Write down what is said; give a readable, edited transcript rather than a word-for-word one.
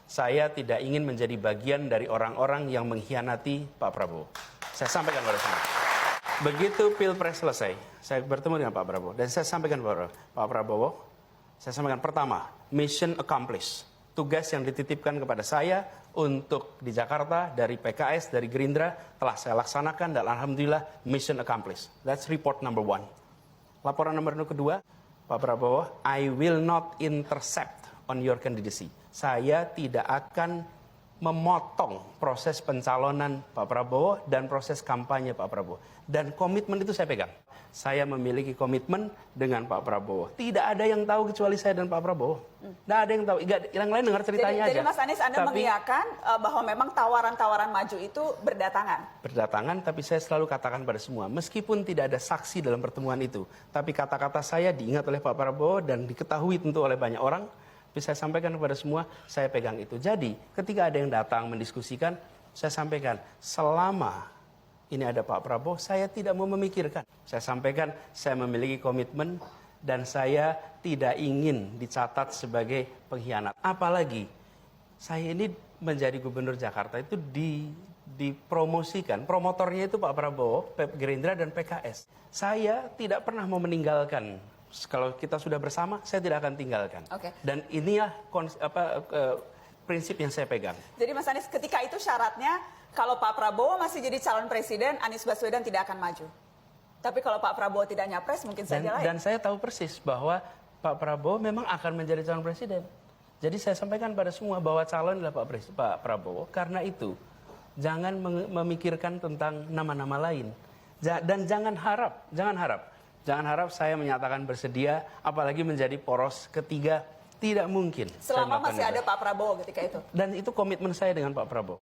saya tidak ingin menjadi bagian dari orang-orang yang mengkhianati Pak Prabowo. Saya sampaikan pada semua. Begitu Pilpres selesai, saya bertemu dengan Pak Prabowo. Dan saya sampaikan kepada Pak Prabowo, saya sampaikan pertama, mission accomplished. Tugas yang dititipkan kepada saya untuk di Jakarta, dari PKS, dari Gerindra, telah saya laksanakan dan Alhamdulillah mission accomplished. That's report number 1. Laporan nomor 2 kedua, Pak Prabowo, I will not intercept on your candidacy. Saya tidak akan memotong proses pencalonan Pak Prabowo dan proses kampanye Pak Prabowo. Dan komitmen itu saya pegang. Saya memiliki komitmen dengan Pak Prabowo. Tidak ada yang tahu kecuali saya dan Pak Prabowo. Tidak ada yang tahu. Yang lain dengar ceritanya aja. Jadi Mas Anies, Anda mengiyakan bahwa memang tawaran-tawaran maju itu berdatangan? Berdatangan, tapi saya selalu katakan pada semua, meskipun tidak ada saksi dalam pertemuan itu, tapi kata-kata saya diingat oleh Pak Prabowo dan diketahui tentu oleh banyak orang, saya sampaikan kepada semua, saya pegang itu. Jadi, ketika ada yang datang mendiskusikan, saya sampaikan, selama ini ada Pak Prabowo, saya tidak mau memikirkan. Saya sampaikan, saya memiliki komitmen dan saya tidak ingin dicatat sebagai pengkhianat. Apalagi, saya ini menjadi gubernur Jakarta itu dipromosikan, promotornya itu Pak Prabowo, Gerindra dan PKS. Saya tidak pernah mau meninggalkan. Kalau kita sudah bersama, saya tidak akan tinggalkan. Okay. Dan inilah prinsip yang saya pegang. Jadi Mas Anies, ketika itu syaratnya, kalau Pak Prabowo masih jadi calon presiden, Anies Baswedan tidak akan maju. Tapi kalau Pak Prabowo tidak nyapres, mungkin saja lain. Dan saya tahu persis bahwa Pak Prabowo memang akan menjadi calon presiden. Jadi saya sampaikan pada semua bahwa calon adalah Pak Prabowo. Karena itu, jangan memikirkan tentang nama-nama lain. Dan jangan harap saya menyatakan bersedia, apalagi menjadi poros ketiga, tidak mungkin. Selama masih ada Pak Prabowo ketika itu. Dan itu komitmen saya dengan Pak Prabowo.